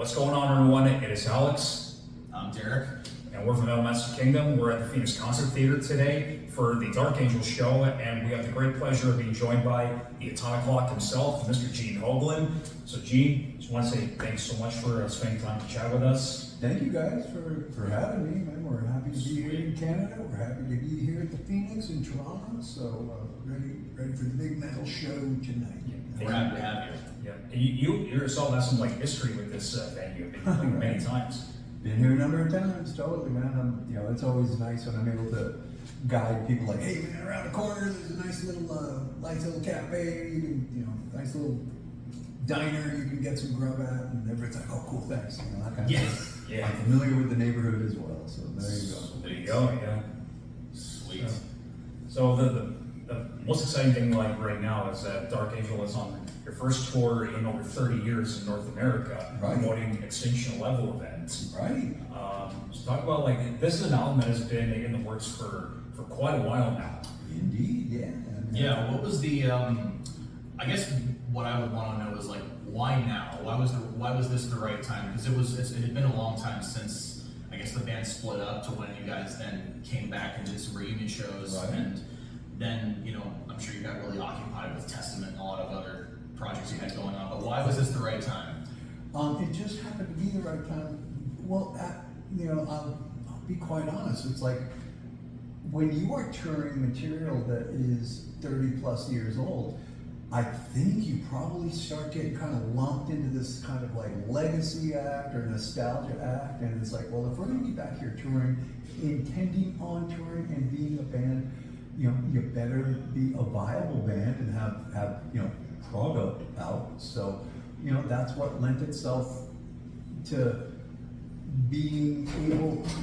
What's going on, everyone? It is Alex. I'm Derek. And we're from Elmaster Kingdom. We're at the Phoenix Concert Theater today for the Dark Angel show, and we have the great pleasure of being joined by the Atomic Clock himself, Mr. Gene Hoglan. So Gene, just want to say thanks so much for spending time to chat with us. Thank you guys for having me, man. We're happy to be here in Canada. We're happy to be here at the Phoenix in Toronto. So ready for the big metal show tonight. We're happy to have you. Yeah, and you yourself have some history with this venue. You've been playing many times. Been here a number of times, totally, man. It's always nice when I'm able to guide people like, hey, man, around the corner, there's a nice little cafe. You can, nice little diner you can get some grub at, and everybody's like, oh, cool, thanks. That kind of thing. Yeah. I'm familiar with the neighborhood as well, so there you go. There you go. Yeah. Sweet. So the most exciting thing right now is that Dark Angel is on your first tour in over 30 years in North America, Right. promoting Extinction Level Event. Right. So talk about this is an album that has been in the works for quite a while now. Indeed, yeah. Yeah, what was the, I guess what I would want to know is why now? Why was this the right time? Because it had been a long time since, I guess, the band split up to when you guys then came back and did some reunion shows. Right. And then, I'm sure you got really occupied with Testament and a lot of other projects you had going on. But why was this the right time? It just happened to be the right time. Well, I'll be quite honest. It's like when you are touring material that is 30 plus years old, I think you probably start getting kind of lumped into this kind of legacy act or nostalgia act. And it's like, well, if we're going to be back here touring, intending on touring and being a band, you better be a viable band and have product out. So, that's what lent itself to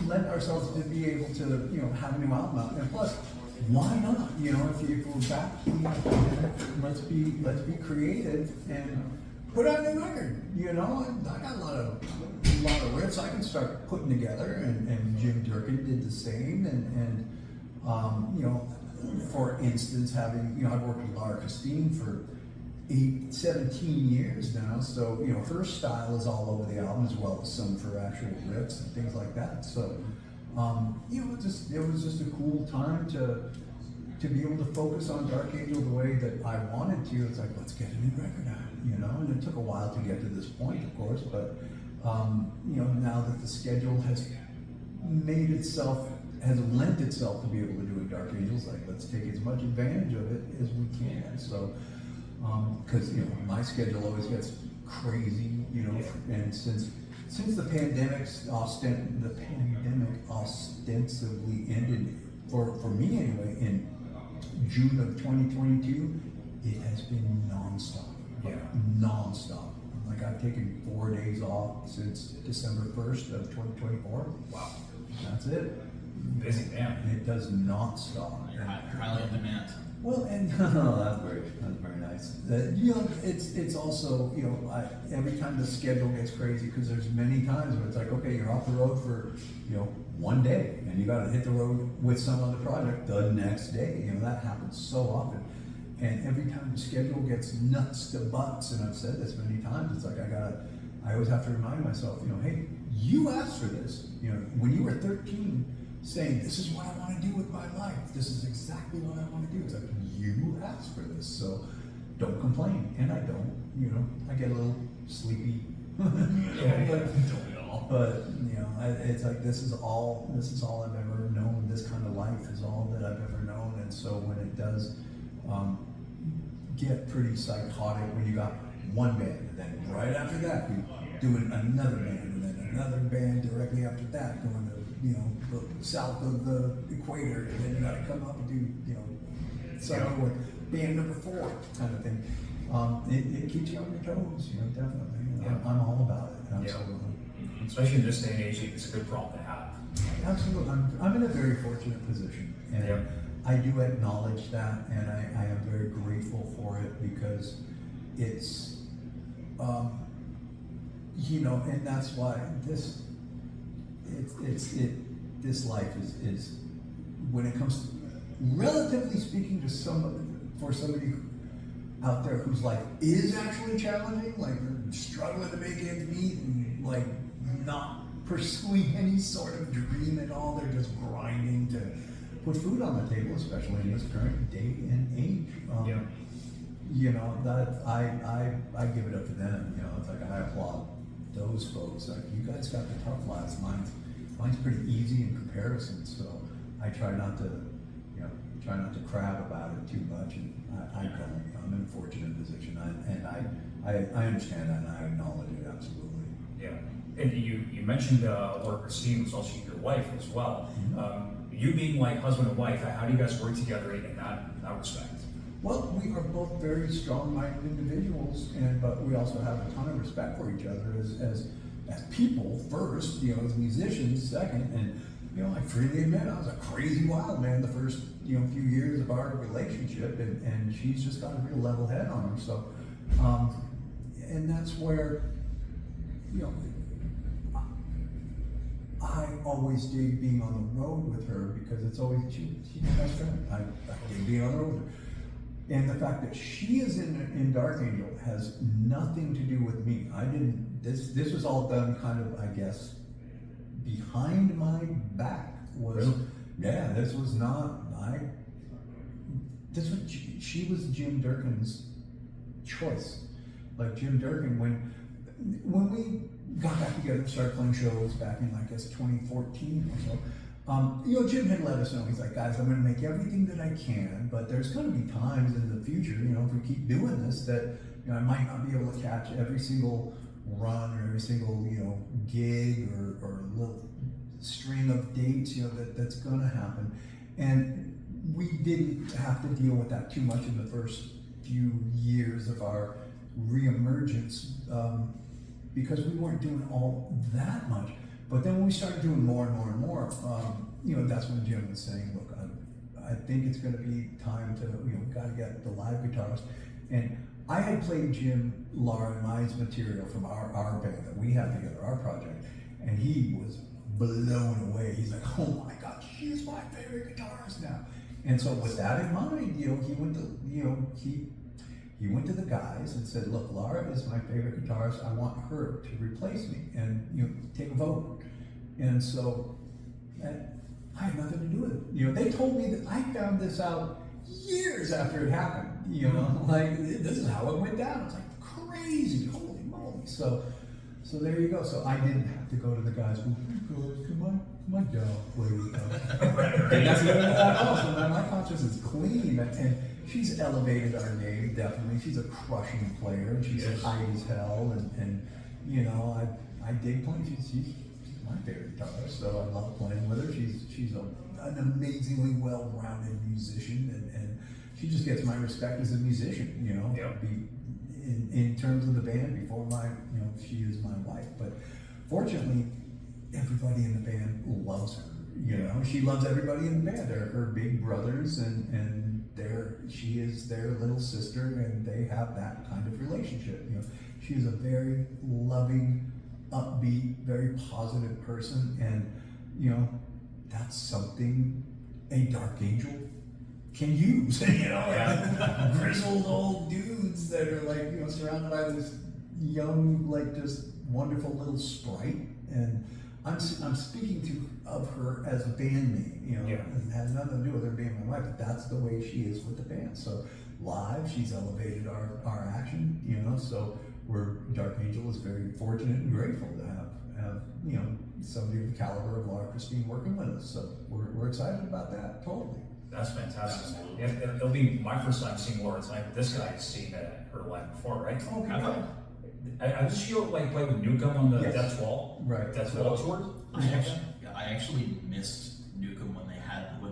lend ourselves to be able to, have a new album out. And plus, why not? If we're back, let's be creative and put out a new record. I got a lot of riffs I can start putting together, and Jim Durkin did the same. And for instance, I've worked with Laura Christine for 17 years now, so her style is all over the album as well as some for actual riffs and things like that. So it was just a cool time to be able to focus on Dark Angel the way that I wanted to. It's like, let's get a new record out, and it took a while to get to this point, of course, but now that the schedule has lent itself to be able to do a Dark Angels, let's take as much advantage of it as we can. So because my schedule always gets crazy, and since the pandemic ostensibly ended for me anyway in June of 2022, it has been nonstop. Yeah. Nonstop. I've taken 4 days off since December 1st of 2024. Wow. That's it. Busy man. It does not stop. You're highly in demand. Well, and that's very nice. It's also every time the schedule gets crazy, because there's many times where it's like, okay, you're off the road for 1 day, and you got to hit the road with some other project the next day. That happens so often, and every time the schedule gets nuts to butts, and I've said this many times, it's like I always have to remind myself, hey, you asked for this. When you were 13. Saying, this is what I want to do with my life. This is exactly what I want to do. It's like, you asked for this, so don't complain. And I don't, I get a little sleepy. But it's like, this is all I've ever known. This kind of life is all that I've ever known. And so when it does get pretty psychotic, when you got one band, and then right after that, you doing another band, and then another band directly after that, going to south of the equator, and then you got to come up and do something with band number 4 kind of thing. It keeps you on your toes, definitely. Yeah. I'm all about it. Absolutely. Yeah. Especially in this day and age, it's a good problem to have. Absolutely. I'm in a very fortunate position, and Yeah. I do acknowledge that, and I am very grateful for it, because it's and that's why this life is when it comes to, relatively speaking, to somebody out there whose life is actually challenging, they're struggling to make ends meet and like not pursuing any sort of dream at all. They're just grinding to put food on the table, especially in this current day and age. Yeah. You know, that I give it up to them. You know, it's like I applaud those folks. Like, you guys got the tough lives. Mine's pretty easy in comparison. So I try not to crab about it too much, and I don't. I'm in a fortunate position, I understand that, and I acknowledge it absolutely. Yeah. And you mentioned Laura Christine was also your wife as well. You being like husband and wife, how do you guys work together in that respect? Well, we are both very strong-minded individuals, but we also have a ton of respect for each other as people first, you know, as musicians second. And you know, I freely admit I was a crazy wild man the first few years of our relationship, and she's just got a real level head on her. So, and that's where, you know, I always dig being on the road with her, because it's always she's my best friend. I dig being on the road with her. And the fact that she is in Dark Angel has nothing to do with me. I didn't. This was all done kind of, I guess, behind my back. Really? Yeah. This was not. She was Jim Durkin's choice. Like Jim Durkin, when we got back together and started playing shows back in, I guess, 2014 or so. You know, Jim had let us know. He's like, guys, I'm going to make everything that I can, but there's going to be times in the future, you know, if we keep doing this, that, you know, I might not be able to catch every single run or every single, you know, gig or little string of dates, you know, that's going to happen. And we didn't have to deal with that too much in the first few years of our reemergence, because we weren't doing all that much. But then when we started doing more and more and more, you know, that's when Jim was saying, look, I think it's going to be time to, you know, we got to get the live guitarist. And I had played Jim, Laura, and my material from our band that we had together, our project, and he was blown away. He's like, oh my God, she's my favorite guitarist now. And so with that in mind, you know, he went to, you know, he went to the guys and said, look, Laura is my favorite guitarist. I want her to replace me, and, you know, take a vote. And so I had nothing to do with it. You know, they told me that I found this out years after it happened. You know, like, this is how it went down. It's like crazy, holy moly. So there you go. So I didn't have to go to the guys who, come on, gal, play with us. And that's also, my conscience is clean, and she's elevated our name, definitely. She's a crushing player, and she's high as hell, and you know, I dig playing. She's my favorite guitarist, so I love playing with her. She's an amazingly well-rounded musician, and she just gets my respect as a musician, you know. Yep. In terms of the band, before you know, she is my wife. But fortunately, everybody in the band loves her. You know, she loves everybody in the band. They're her big brothers, and she is their little sister, and they have that kind of relationship. You know, she is a very loving, upbeat, very positive person, and you know, that's something a Dark Angel can use. You know, grizzled old dudes that are like, you know, surrounded by this young, like, just wonderful little sprite. And I'm speaking of her as a bandmate, you know. It has nothing to do with her being my wife, but that's the way she is with the band. So live, she's elevated our action, you know. So Dark Angel is very fortunate and grateful to have you know, somebody of the caliber of Laura Christine working with us. So we're excited about that, totally. That's fantastic. Yeah, it'll be my first time seeing Laura tonight, but this guy has seen her live before, right? Okay. I just feel like play with Newcomb on the Death's Wall. Right. Death's Wall tour. I actually missed Newcomb when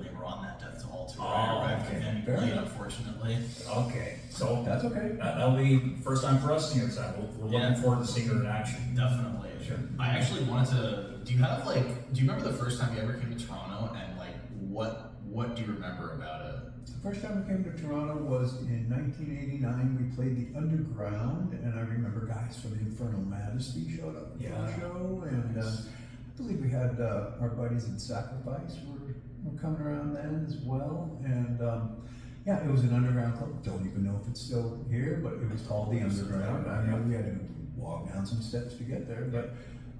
they were on that Death's Wall tour. Oh, I okay. arrived Fair late, enough. unfortunately. Okay, so That's okay. that'll be first time for us seeing her tonight. We're looking forward to seeing her in action. Definitely. Sure. I actually wanted to. Do you remember the first time you ever came to Toronto, and like what do you remember about it? The first time we came to Toronto was in 1989. We played the Underground, and I remember guys from Infernal Majesty showed up for the show, and I believe we had our buddies in Sacrifice were coming around then as well, and yeah, it was an underground club. Don't even know if it's still here, but it was called the Underground. I know we had to walk down some steps to get there, but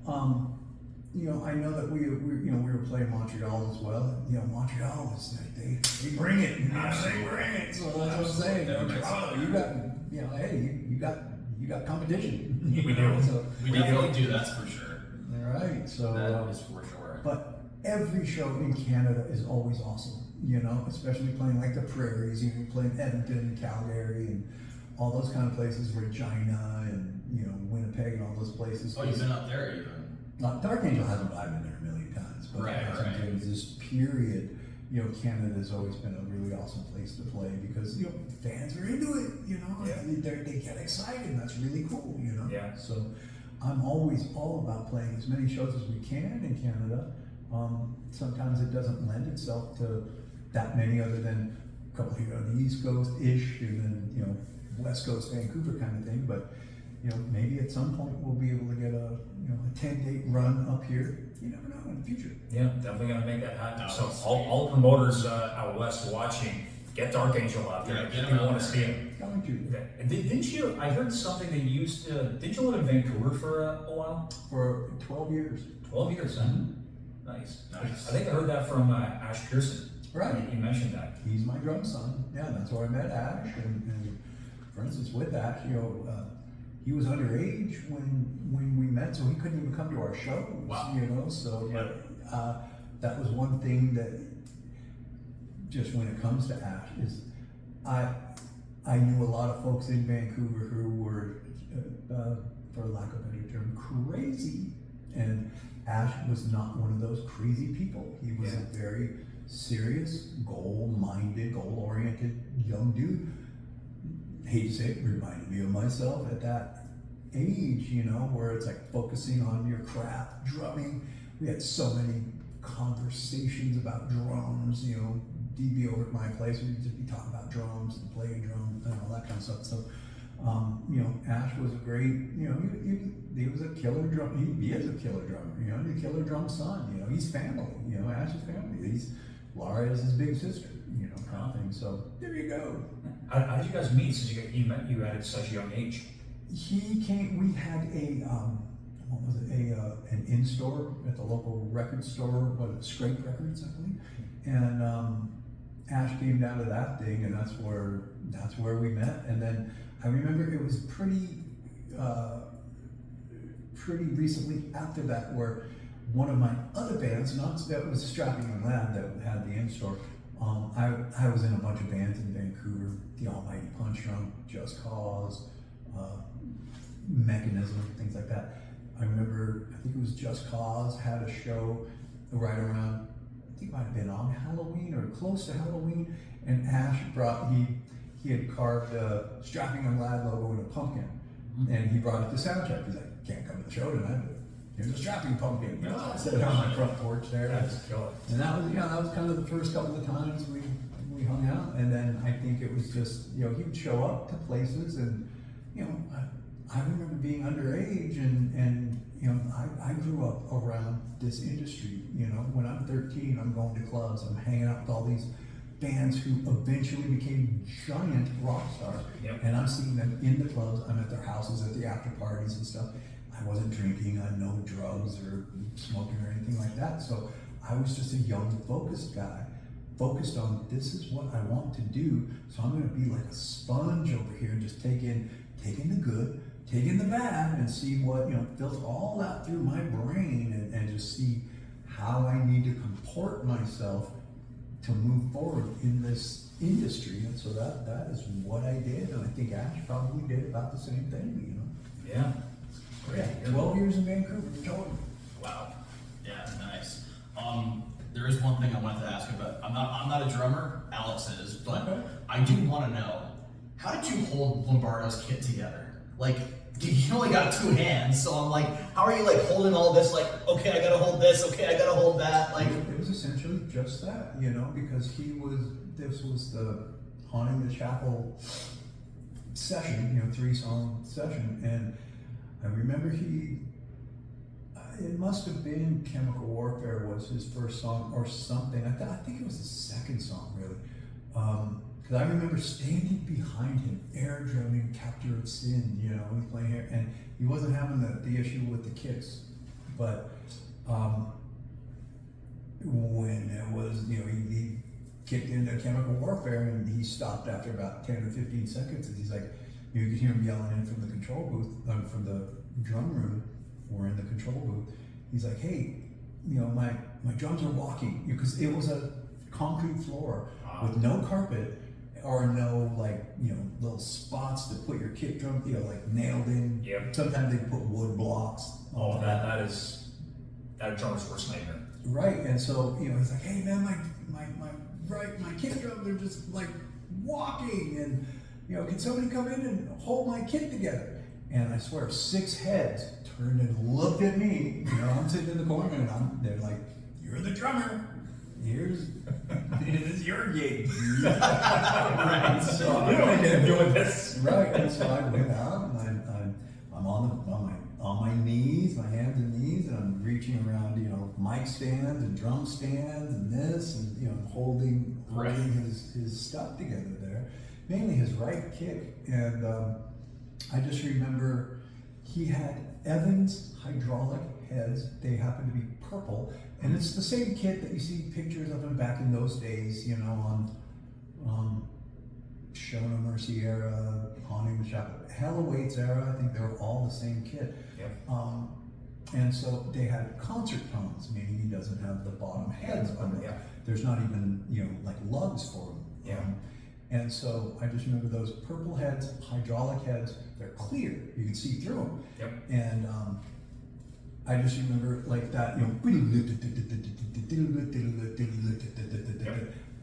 You know, I know that we were playing Montreal as well. You know, Montreal is like they bring it. You know, they bring it. So that's what I'm saying. You know, Toronto, you got, you know, hey, you got competition. We do. So, We definitely do, that's for sure. all right. So That is for sure. but every show in Canada is always awesome. You know, especially playing like the Prairies. You know, playing Edmonton, Calgary, and all those kind of places, Regina, and you know, Winnipeg, and all those places. Oh, you've been up there even. Dark Angel hasn't. I've been there a million times, but Right. this period, you know, Canada has always been a really awesome place to play because you know fans are into it. You know, Yeah. they get excited. And that's really cool. You know. Yeah. So I'm always all about playing as many shows as we can in Canada. Sometimes it doesn't lend itself to that many, other than a couple here on the East Coast ish, and then you know West Coast, Vancouver kind of thing. But you know, maybe at some point we'll be able to get a 10-date run up here. You never know in the future. Yeah, definitely gonna make that happen. No, So that's all promoters out west watching, get Dark Angel out there. Yeah, get him People out want to there. see him. Going to Okay. And didn't you? I heard something that you used to. Did you live in Vancouver for a while? for 12 years. 12 years, huh? Nice. Nice. I think I heard that from Ash Pearson. Right. He mentioned that. He's my drum son. Yeah, that's where I met Ash. And for instance, with Ash, you know, he was underage when we met, so he couldn't even come to our shows. Wow. You know, so but that was one thing that just when it comes to Ash is I knew a lot of folks in Vancouver who were, for lack of a better term, crazy, and Ash was not one of those crazy people. He was Yeah. a very serious, goal-minded, goal-oriented young dude. Hate to say it, reminded me of myself at that age, you know, where it's like focusing on your craft, drumming. We had so many conversations about drums, you know, DB over at my place, we'd just be talking about drums and playing drums and all that kind of stuff. So, you know, Ash was a great, you know, he was a killer drum. He is a killer drummer, you know, he's a killer drum son. You know, he's family. You know, Ash is family. Laura is his big sister. You know, kind of thing. So there you go. How did you guys meet? Since he met you at such a young age. He came. We had a what was it? An in-store at the local record store. What Scrape Records, I believe. And Ash came down to that thing, and that's where we met. And then I remember it was pretty recently after that where one of my other bands, that was Strapping Young Lad that had the in-store. I was in a bunch of bands in Vancouver, the Almighty Punch Drunk, Just Cause, Mechanism, things like that. I remember, I think it was Just Cause had a show right around, I think it might have been on Halloween or close to Halloween, and Ash he had carved a Strapping Young Lad logo in a pumpkin, and he brought it to soundcheck. He's like, can't come to the show tonight, but here's a strapping pumpkin. You know, I set it on my front porch there. That's killer. And that was kind of the first couple of times we hung out. And then I think it was just, you know, he would show up to places, and you know, I remember being underage, and you know, I grew up around this industry. You know, when I'm 13, I'm going to clubs, I'm hanging out with all these bands who eventually became giant rock stars. Yep. And I'm seeing them in the clubs, I'm at their houses, at the after parties and stuff. I wasn't drinking, I had no drugs or smoking or anything like that. So I was just a young, focused guy, focused on this is what I want to do. So I'm gonna be like a sponge over here and just take in the good, take in the bad, and see what, you know, filter all that through my brain, and just see how I need to comport myself to move forward in this industry. And so that is what I did, and I think Ash probably did about the same thing, you know. Yeah. Great. Yeah, 12 years in Vancouver, total. Wow. Yeah, nice. There is one thing I wanted to ask about. I'm not a drummer, Alex is, but Okay. I do want to know, how did you hold Lombardo's kit together? Like, you only got two hands, so I'm like, how are you like holding all this? Like, okay, I gotta hold this, okay, I gotta hold that. Like, It was essentially just that, you know, because this was the Haunting the Chapel session, you know, 3-song session, and I remember it must have been Chemical Warfare was his first song or something. I think it was the second song, really. Because I remember standing behind him, air drumming Capture of Sin, you know, he's playing here, and he wasn't having the issue with the kicks But when it was, he kicked into chemical warfare, and he stopped after about 10 or 15 seconds, and he's like, you could hear him yelling in from the control booth, from the drum room, or in the control booth. He's like, hey, my drums are walking, because it was a concrete floor with no carpet or no little spots to put your kick drum, nailed in. Yep. Sometimes they put wood blocks. Oh, that is that drummer's worst nightmare. Right, and so he's like, hey man, my kick drums are just like walking, and can somebody come in and hold my kit together? And I swear, 6 heads turned and looked at me. I'm sitting in the corner, and they're like, you're the drummer. Here's your gig. Right. So I'm doing this. Right, and so I went out, and I'm on my knees, my hands and knees, and I'm reaching around, mic stands and drum stands and this, and holding his stuff together there, mainly his right kick. And I just remember he had Evans hydraulic heads. They happened to be purple, and it's the same kit that you see pictures of him back in those days, on Show No Mercy era, Haunting the Chapel, Hell Awaits era. I think they were all the same kit. Yep. And so they had concert tones, meaning he doesn't have the bottom heads on it. Yeah. There's not even, like lugs for him. Yeah. And so I just remember those purple heads, hydraulic heads, they're clear. You can see through them. Yep. And I just remember like that,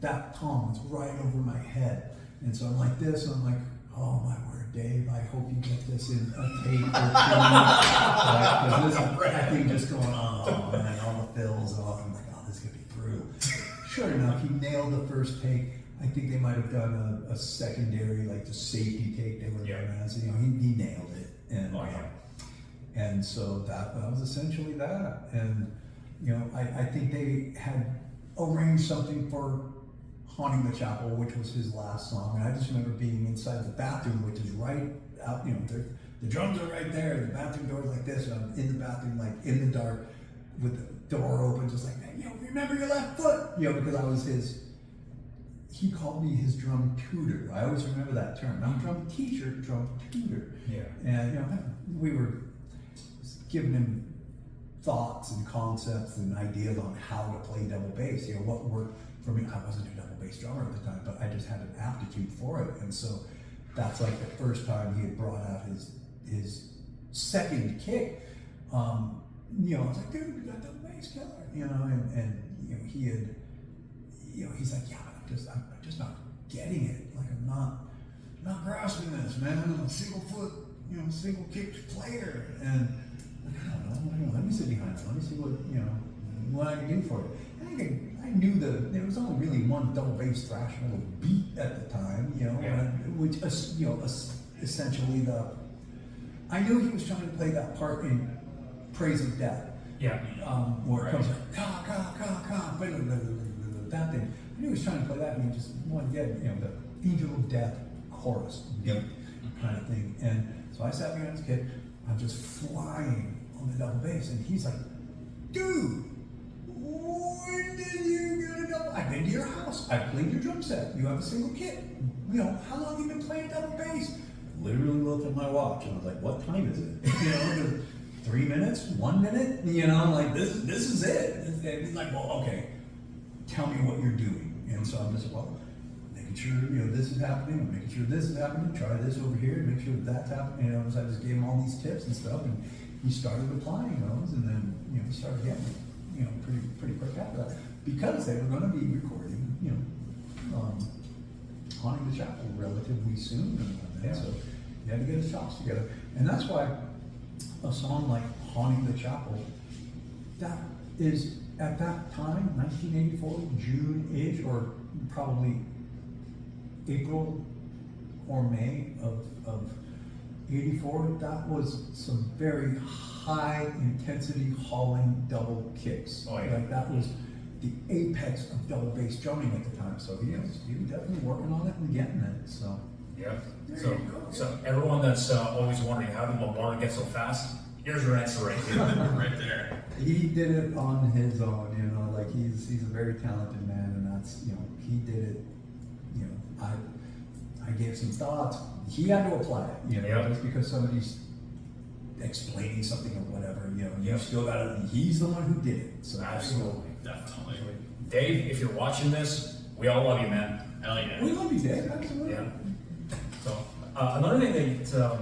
that tom was right over my head. And so I'm like this, and I'm like, oh my word, Dave, I hope you get this in a tape or two. Because that thing just going on, and all the fills off. I'm like, oh, this is going to be brutal. Sure enough, he nailed the first take. I think they might have done a secondary, like the safety take they were doing as, he nailed it. And, and so that was essentially that. And, I think they had arranged something for Haunting the Chapel, which was his last song. And I just remember being inside the bathroom, which is right out, the drums are right there, the bathroom door's like this, and I'm in the bathroom, like in the dark, with the door open, just like, remember your left foot, because I was he called me his drum tutor. I always remember that term. Not drum teacher, drum tutor. Yeah. And we were giving him thoughts and concepts and ideas on how to play double bass. What worked for me. I wasn't a double bass drummer at the time, but I just had an aptitude for it. And so that's like the first time he had brought out his second kick. I was like, dude, you got double bass killer. And he had, he's like, yeah, but I'm just not getting it. Like I'm not grasping this, man. I'm a single foot, single kick player. And I don't know. Let me sit behind it. Let me see what I can do for it. I knew there was only really one double bass thrash metal beat at the time, which essentially I knew he was trying to play that part in Praise of Death. Yeah. Where it comes like ka ka ka ka, that thing. I knew he was trying to play that, and he just wanted to get the Angel of Death chorus kind of thing. And so I sat behind his kid. I'm just flying on the double bass, and he's like, dude, when did you get a double? I've been to your house. I played your drum set. You have a single kit. How long have you been playing double bass? Literally looked at my watch, and I was like, what time is it? 3 minutes? 1 minute? I'm like, this is it. And he's like, well, okay, tell me what you're doing. And so I'm just, making sure, this is happening, I'm making sure this is happening, try this over here, make sure that's happening. So I just gave him all these tips and stuff, and he started applying those, and then, he started getting pretty quick after that, because they were going to be recording, Haunting the Chapel relatively soon, and so he had to get his chops together. And that's why a song like Haunting the Chapel, that is, at that time, 1984, June-ish, or probably April or May of 84, that was some very high intensity hauling double kicks. Oh, yeah. Like that was the apex of double bass drumming at the time. So he was definitely working on it and getting it. So yeah. there So you go. so everyone that's always wondering how did Lombardo get so fast, Here's your answer right here. Right there. He did it on his own, you know, like he's a very talented man, and that's, you know, he did it, you know, I gave some thoughts. He had to apply it, you know, Yep. just because somebody's explaining something or whatever, you know, you Yep. still gotta, he's the one who did it, so. Absolutely. Definitely. Dave, if you're watching this, we all love you, man. Hell yeah. We love you, Dave, absolutely. Yeah. So another thing that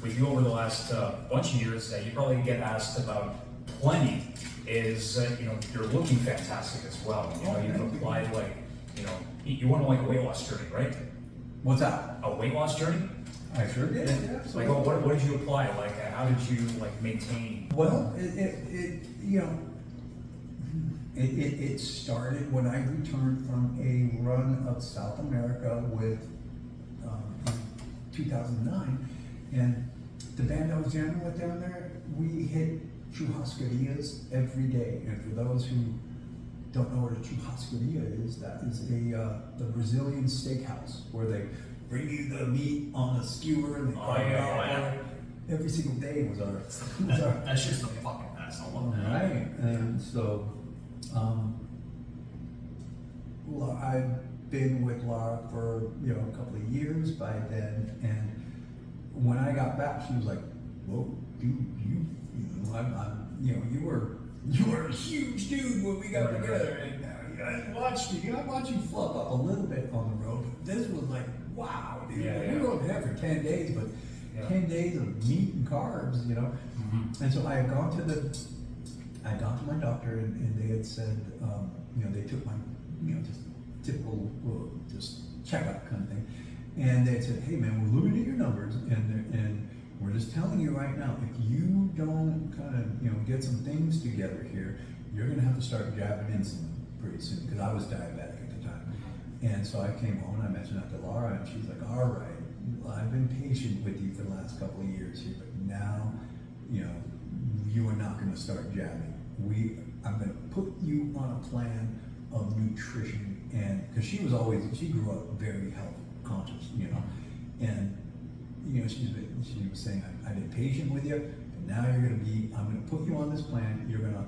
we do over the last bunch of years that you probably get asked about plenty is you know, you're looking fantastic as well. You know, Oh, you've thank you. applied like, you know, you went on like a weight loss journey, right? What's that? A weight loss journey? I sure did, yeah, Like, absolutely. what did you apply? Like, how did you like maintain? Well, it you know, it started when I returned from a run of South America with, in 2009, and the band I was jamming with down there, we hit churrascarias every day, and for those who don't know what a churrascaria is, that is the Brazilian steakhouse, where they bring you the meat on a skewer and they Oh, carve it yeah, out. yeah. Every single day was our That's just the fucking best. I love that. Right, and so, I've been with Laura for, you know, a couple of years by then, and when I got back, she was like, "Whoa, dude, you know, you know, you were a huge dude when we got together, and I watched you fluff up a little bit on the road, but this was like, wow, dude, Yeah, we yeah. were over there for 10 days, but Yeah. 10 days of meat and carbs, you know." Mm-hmm. And so I had gone to my doctor, and they had said, you know, they took my, you know, just typical, just checkup kind of thing, and they had said, "Hey man, we're looking at your numbers, and we're just telling you right now, if you don't kind of, you know, get some things together here, you're gonna have to start jabbing insulin pretty soon," because I was diabetic at the time. And so I came home and I mentioned that to Laura, and she's like, "All right, I've been patient with you for the last couple of years here, but now, you know, you are not going to start jabbing. I'm going to put you on a plan of nutrition," and because she grew up very health conscious, you know, and you know, she was saying, "I've been patient with you, but now I'm going to put you on this plan. You're going to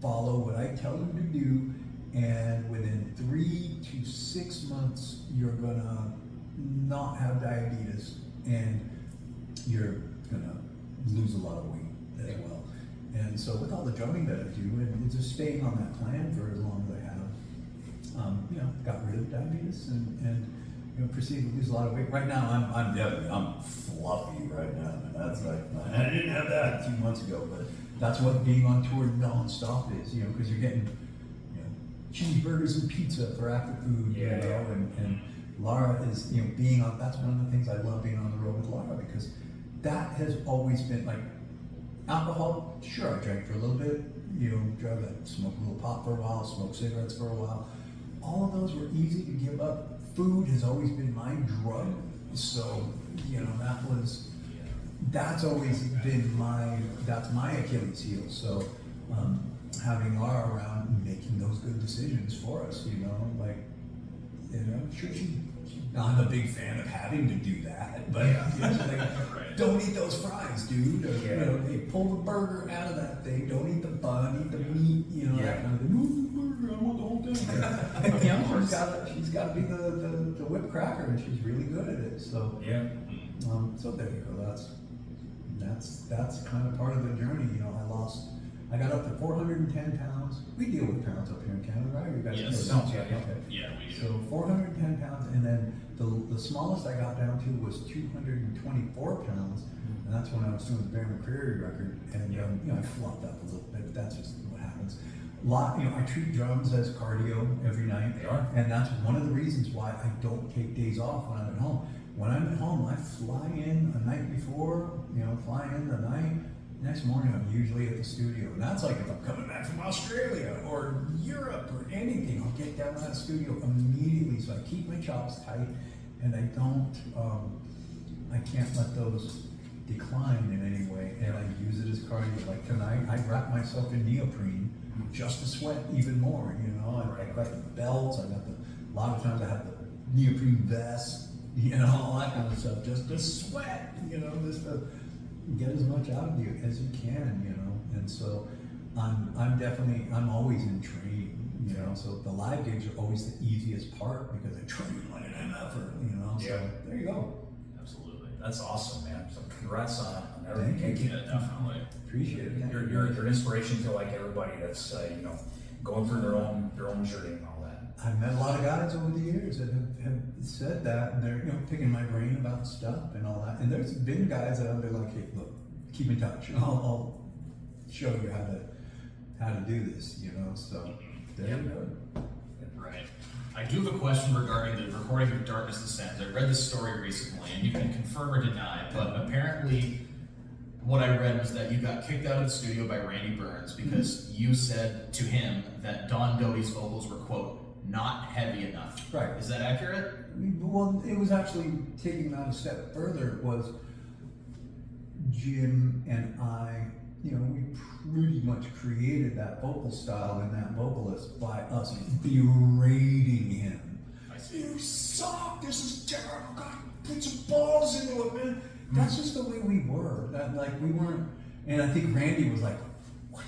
follow what I tell you to do, and within 3 to 6 months, you're going to not have diabetes, and you're going to lose a lot of weight as well." And so with all the drumming that I do, and just staying on that plan for as long as I have, you know, got rid of diabetes and you know, proceeded to lose a lot of weight. Right now, I'm fluffy right now, and that's like, I didn't have that 2 months ago, but that's what being on tour nonstop is, you know, because you're getting, you know, cheeseburgers and pizza for after food, Yeah, you know, yeah. and Laura is, you know, that's one of the things I love being on the road with Laura, because that has always been like, alcohol, sure, I drank for a little bit, you know, drug, I smoked a little pot for a while, smoked cigarettes for a while. All of those were easy to give up. Food has always been my drug, so, you know, that's always been that's my Achilles heel. So, having Laura around, making those good decisions for us, you know, like, you know, sure, she's not a big fan of having to do that, but you know, she's like, Right. "Don't eat those fries, dude," or, Yeah. you know, "Hey, pull the burger out of that thing, don't eat the bun, eat the meat," you know, Yeah. that kind of thing. "No, the burger, I want the whole thing." You know, she's got to be the whipped cracker, and she's really good at it, so. Yeah. So there you go. That's kind of part of the journey. You know, I got up to 410 pounds. We deal with pounds up here in Canada, right? You guys Yes. know that? Yeah, yeah. Okay. Yeah, we do. So 410 pounds, and then the smallest I got down to was 224 pounds, and that's when I was doing the Bear McCreary record, and you know, I flopped up a little bit. But that's just what happens. You know, I treat drums as cardio every night. They are. And that's one of the reasons why I don't take days off when I'm at home. When I'm at home, I fly in a night before, you know, fly in the night. Next morning, I'm usually at the studio. And that's like if I'm coming back from Australia or Europe or anything, I'll get down to that studio immediately. So I keep my chops tight, and I don't, I can't let those decline in any way. And I use it as cardio. Like tonight, I wrap myself in neoprene just to sweat even more, you know. I've got the belts, a lot of times I have the neoprene vest, you know, all that kind of stuff, just to sweat, you know, just to get as much out of you as you can, you know. And so I'm always in training, you know. So the live gigs are always the easiest part because I train like an MFer, you know. So Yeah. there you go. Absolutely. That's awesome, man. So congrats on everything. Thank you. Yeah, definitely. Appreciate it. You're an inspiration to like everybody that's you know, going through their own journey and all that. I've met a lot of guys over the years that have said that, and they're, you know, picking my brain about stuff and all that. And there's been guys that I've been like, hey, look, keep in touch. I'll show you how to do this, you know. So there you go. Right. I do have a question regarding the recording of Darkness Descends. I read this story recently, and you can confirm or deny, but apparently what I read was that you got kicked out of the studio by Randy Burns because you said to him that Don Doty's vocals were, quote, not heavy enough. Right. Is that accurate? Well, it was actually taking that a step further. Was Jim and I, you know, we pretty much created that vocal style and that vocalist by us berating him. I see. You suck. This is terrible. God, put some balls into it, man. That's just the way we were. That like we weren't. And I think Randy was like, "What?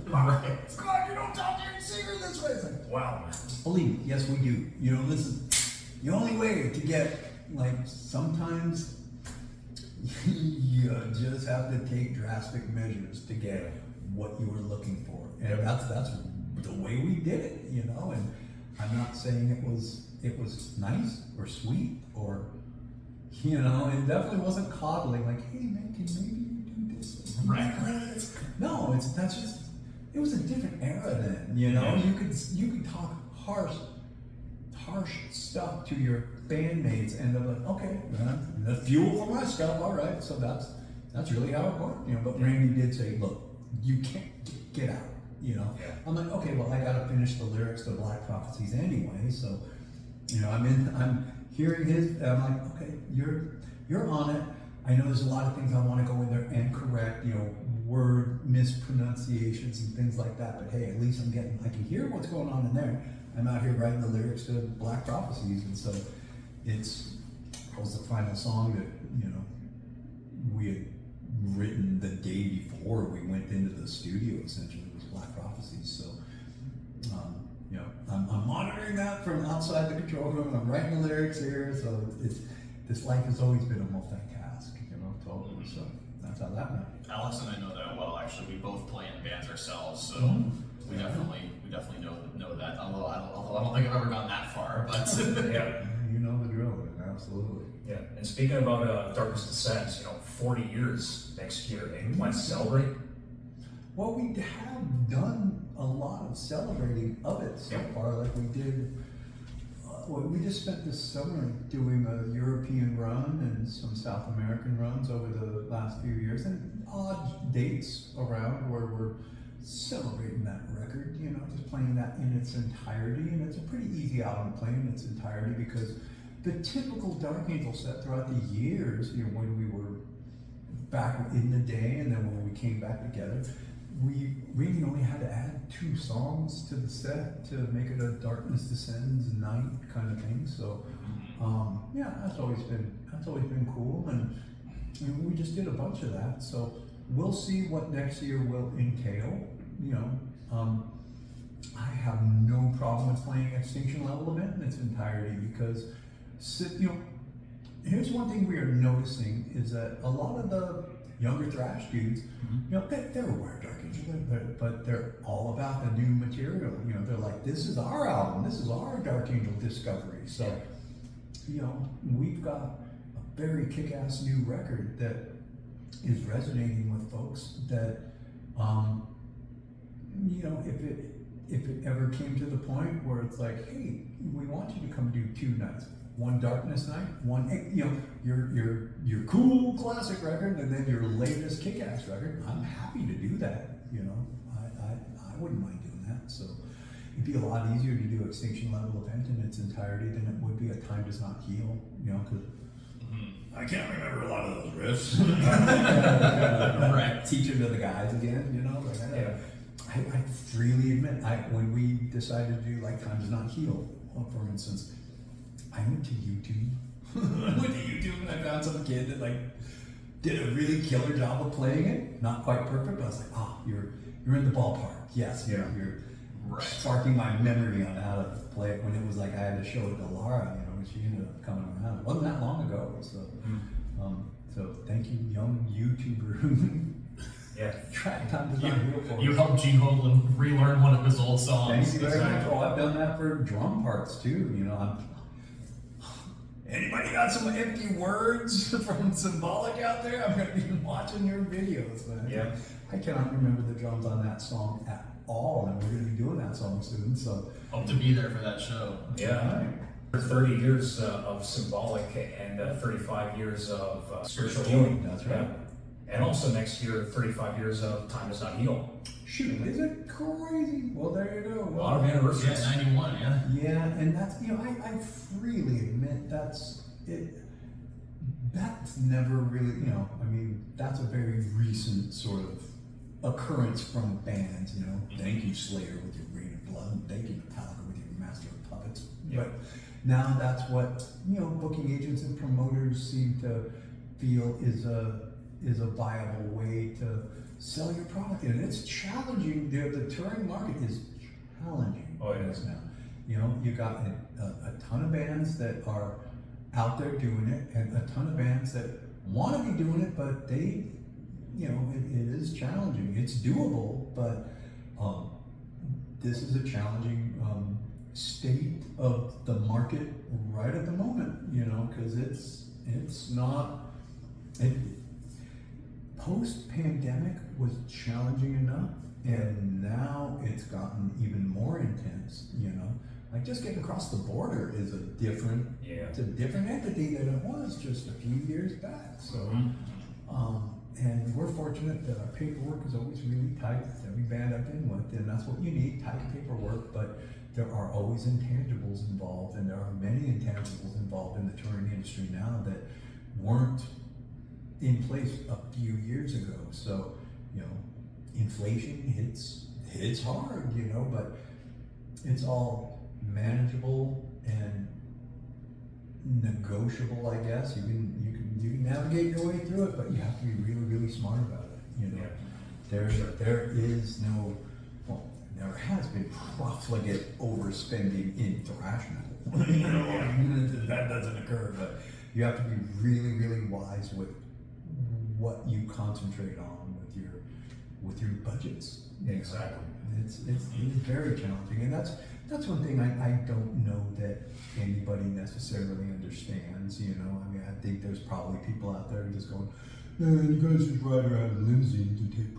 Right. God, you don't talk to your singer this way." It's like, Wow. believe me, yes, we do. You know, this is the only way to get, like, sometimes you just have to take drastic measures to get what you were looking for. And that's the way we did it, you know. And I'm not saying it was nice or sweet or, you know, it definitely wasn't coddling, like, hey man, can maybe you do this? Right. No, that's just, it was a different era then, you know. Yeah. You could talk harsh stuff to your bandmates, and they're like, okay, man, the fuel for my stuff, all right. So that's really how it worked, you know. But Randy did say, look, you can't get out, you know. Yeah. I'm like, okay, well, I gotta finish the lyrics to Black Prophecies anyway, so, you know, I'm hearing his, I'm like, okay, you're on it. I know there's a lot of things I want to go in there and correct, you know, word mispronunciations and things like that. But hey, at least I can hear what's going on in there. I'm out here writing the lyrics to Black Prophecies, and so it was the final song that, you know, we had written the day before we went into the studio. Essentially, it was Black Prophecies. So, you know, I'm monitoring that from outside the control room. I'm writing the lyrics here, so this life has always been a multitask, you know, totally. So that's how that went. Alex and I know that well. Actually, we both play in bands ourselves, so we definitely know that. Although I don't think I've ever gone that far, but Yeah. You know the drill, man, absolutely. Yeah. And speaking about Darkness Descends, you know, 40 years next year, and you want to celebrate? Well, we have done a lot of celebrating of it so far. Like we did, we just spent this summer doing a European run and some South American runs over the last few years, and odd dates around where we're celebrating that record, you know, just playing that in its entirety. And it's a pretty easy album to play in its entirety because the typical Dark Angel set throughout the years, you know, when we were back in the day and then when we came back together, we really only had to add 2 songs to the set to make it a Darkness Descends night kind of thing. So yeah, that's always been cool, and you know, we just did a bunch of that. So we'll see what next year will entail. You know, I have no problem with playing Extinction Level Event in its entirety because, you know, here's one thing we are noticing is that a lot of the younger thrash dudes, you know, they're aware of Dark Angel, but they're all about the new material. You know, they're like, this is our album, this is our Dark Angel discovery. So, you know, we've got a very kick-ass new record that is resonating with folks that, you know, if it ever came to the point where it's like, hey, we want you to come do 2 nights. One Darkness night, one, you know, your cool classic record, and then your latest kick-ass record. I'm happy to do that. You know, I wouldn't mind doing that. So it'd be a lot easier to do Extinction Level Event in its entirety than it would be a Time Does Not Heal. You know, because I can't remember a lot of those riffs. Right. Teach them to the guys again. You know, like, I freely admit, when we decided to do like Time Does Not Heal, for instance. I went to YouTube. And I found some kid that like did a really killer job of playing it. Not quite perfect, but I was like, you're in the ballpark. Yes, Yeah. you're Right. sparking my memory on how to play it when it was like I had to show it to Laura, and she ended up coming around. It wasn't that long ago, so so thank you, young YouTuber. Yeah. Track time does not heal for You us. helped Gene Hoglan relearn one of his old songs. Thank you very much. Oh, I've done that for drum parts too. Anybody got some empty words from Symbolic out there? I'm gonna be watching your videos, man. Yeah. I cannot remember the drums on that song at all, and we're gonna be doing that song soon. So Hope to be there for that show. Yeah. 30 years of Symbolic and 35 years of spiritual healing. That's right. Yeah. And also next year, 35 years of Time Does Not Heal. shoot, is it crazy? Well, there you go. A lot of anniversaries. Yeah, 91, yeah. Yeah, and that's, I freely admit that's it. That's never really, that's a very recent sort of occurrence from bands, Thank you, Slayer, with your Rain of Blood, and thank you, Metallica, with your Master of Puppets. Yeah. But now that's what, booking agents and promoters seem to feel is a viable way to sell your product. And it's challenging. The touring market is challenging. Oh, it is. Now. You got a ton of bands that are out there doing it, and a ton of bands that want to be doing it, but they, it is challenging. It's doable, but this is a challenging state of the market right at the moment, because it's not. Post-pandemic was challenging enough, and now it's gotten even more intense. Like just getting across the border is it's a different entity than it was just a few years back. So, and we're fortunate that our paperwork is always really tight. Every band I've been with, and that's what you need, tight paperwork. But there are always intangibles involved, and there are many intangibles involved in the touring industry now that weren't in place a few years ago. So, inflation hits hard, but it's all manageable and negotiable, I guess. You can navigate your way through it, but you have to be really, really smart about it. There is no, there has been profligate overspending in thrash metal. That doesn't occur, but you have to be really, really wise with what you concentrate on with your budgets. Exactly. It's very challenging, and that's one thing I don't know that anybody necessarily understands. I think there's probably people out there just going, you guys just ride around in limousines and take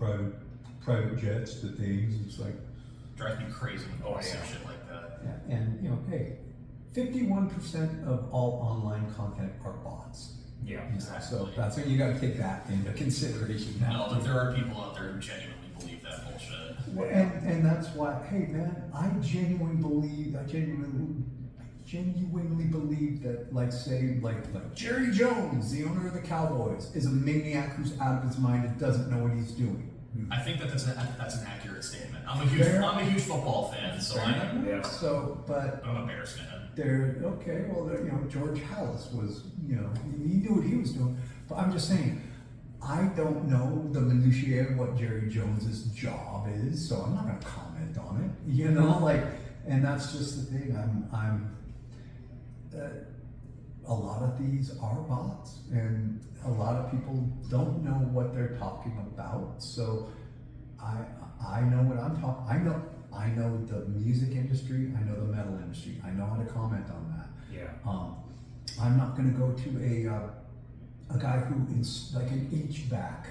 private jets to things. It's like, Drives me crazy when people say shit like that. yeah, and hey, 51% of all online content are bots. Yeah. So that's when you got to take that into consideration now. No, but there are people out there who genuinely believe that bullshit. Well, and that's why, hey man, I genuinely believe that, like Jerry Jones, the owner of the Cowboys, is a maniac who's out of his mind and doesn't know what he's doing. I think that's an accurate statement. I'm a huge football fan, so I know. Yeah. So, but I'm a Bears fan. George Hallis was, he knew what he was doing. But I'm just saying, I don't know the minutiae of what Jerry Jones's job is, so I'm not going to comment on it. And that's just the thing. A lot of these are bots, and a lot of people don't know what they're talking about. So I know what I'm talking. I know the music industry. I know the metal industry. I know how to comment on that. Yeah. I'm not going to go to a guy who is like an HVAC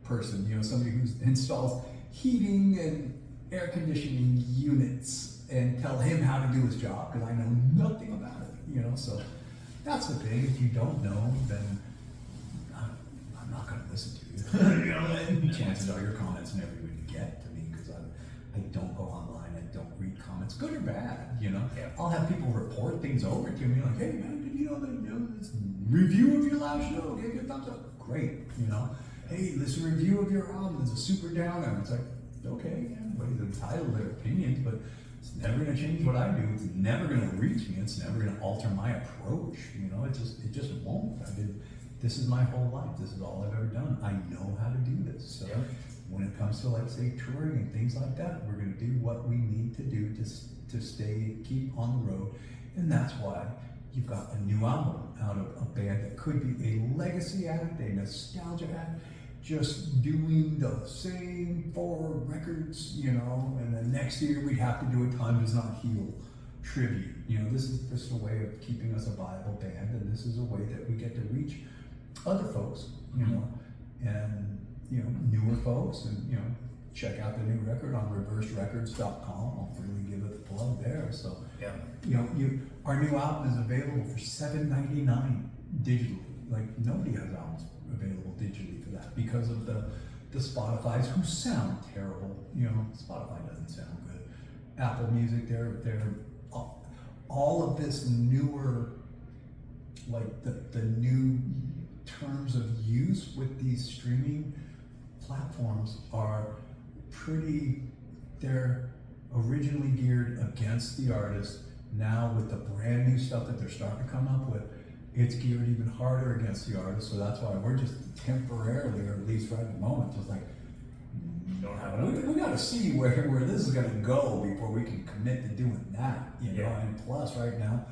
person. Somebody who installs heating and air conditioning units and tell him how to do his job, because I know nothing about it. So that's the thing. If you don't know, then I'm not going to listen to you. And chances are your comments never even get to me, because I don't go online. I don't read comments, good or bad. Yeah. I'll have people report things over to me, like, hey man, did you know that this review of your last show gave you a thumbs up? Great. Hey, this review of your album is a super downer. It's like, okay, everybody's entitled to their opinions, but it's never going to change what I do. It's never going to reach me. It's never going to alter my approach. It just won't. I've been this is my whole life. This is all I've ever done. I know how to do this. So Yeah. when it comes to, like, say, touring and things like that, we're going to do what we need to do to keep on the road. And that's why you've got a new album out of a band that could be a legacy act, a nostalgia act, just doing the same 4 records, you know, and then next year we'd have to do a Time Does Not Heal tribute. You know, this is just a way of keeping us a viable band, and this is a way that we get to reach other folks, you know, and, you know, newer folks, and, you know, check out the new record on reverserecords.com. I'll freely give it a plug there. So, Yeah. you know, our new album is available for $7.99 digitally. Like, nobody has albums available digitally for that because of the Spotify's, who sound terrible. You know, Spotify doesn't sound good. Apple Music, they're all of this newer, like the new terms of use with these streaming platforms are pretty, they're originally geared against the artist. Now with the brand new stuff that they're starting to come up with, it's geared even harder against the artist. So that's why we're just temporarily, or at least right at the moment, just like, Don't have it. we got to see where this is going to go before we can commit to doing that, you know. Yeah. And plus, right now,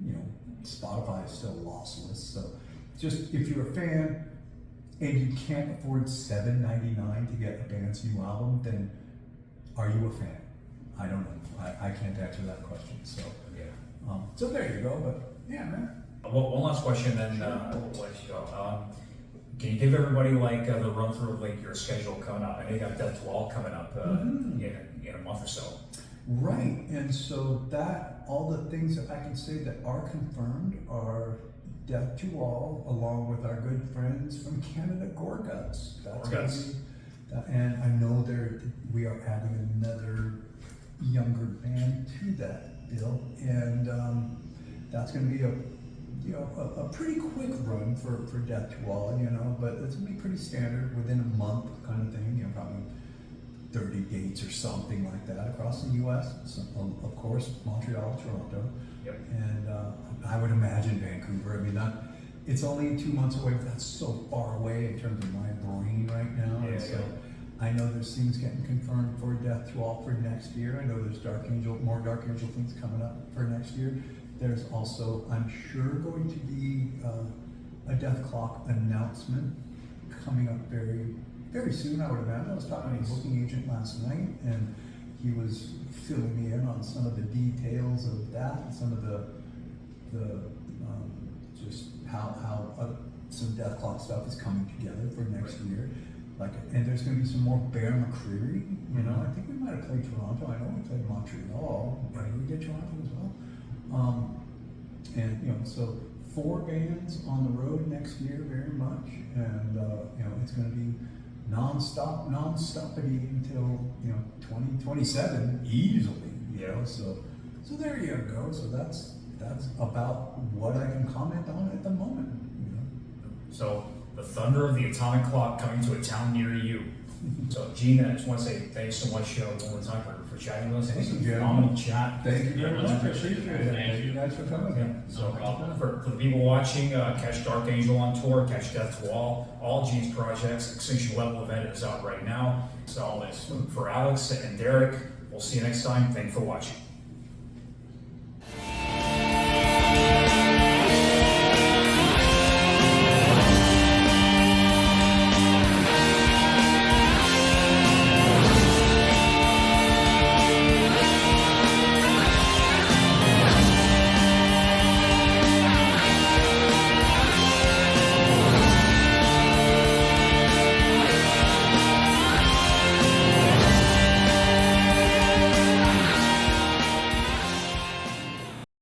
you know, Spotify is still lossless. So, just if you're a fan and you can't afford $7.99 to get a band's new album, then are you a fan? I don't know. I can't answer that question. So, Yeah. so there you go. But yeah, man. One last question, then we'll let you go. Can you give everybody like the run through of like your schedule coming up? I know you got Death to All coming up in a month or so. Right, and so that all the things that I can say that are confirmed are Death to All, along with our good friends from Canada, Gorguts. That's gonna Gorguts. be- and I know we are adding another younger band to that bill, and that's going to be a pretty quick run for Death to All, you know, but it's going to be pretty standard within a month kind of thing, you know, probably 30 dates or something like that across the U.S. So, of course, Montreal, Toronto, Yep. and I would imagine Vancouver. I mean, it's only 2 months away, but that's so far away in terms of my brain right now. Yeah, And so yeah. I know there's things getting confirmed for Death to All for next year. I know there's more Dark Angel things coming up for next year. There's also, I'm sure, going to be a Death Clock announcement coming up very, very soon, I would imagine. I was talking to a booking agent last night, and he was filling me in on some of the details of that, and some of the just how some Death Clock stuff is coming together for next year. Like, and there's going to be some more Bear McCreary. You know, I think we might have played Toronto. I know we played Montreal. Did we get Toronto as well? And you know, so 4 bands on the road next year, very much, and you know, it's going to be non-stoppity until, you know, 2027 easily. You know, so there you go. So that's about what I can comment on at the moment. You know. So the thunder of the atomic clock coming to a town near you. So Gene, I just want to say thanks so much one more time for chatting with us. It was a Thank you, phenomenal chat. Thank you very Yeah, much. I appreciate appreciate it. it. Thank Thank you guys for coming. Yeah. So No problem. for the people watching, catch Dark Angel on tour, catch Death to all Gene's projects. Extinction Level Event is out right now. So for Alex and Derek, we'll see you next time. Thanks for watching.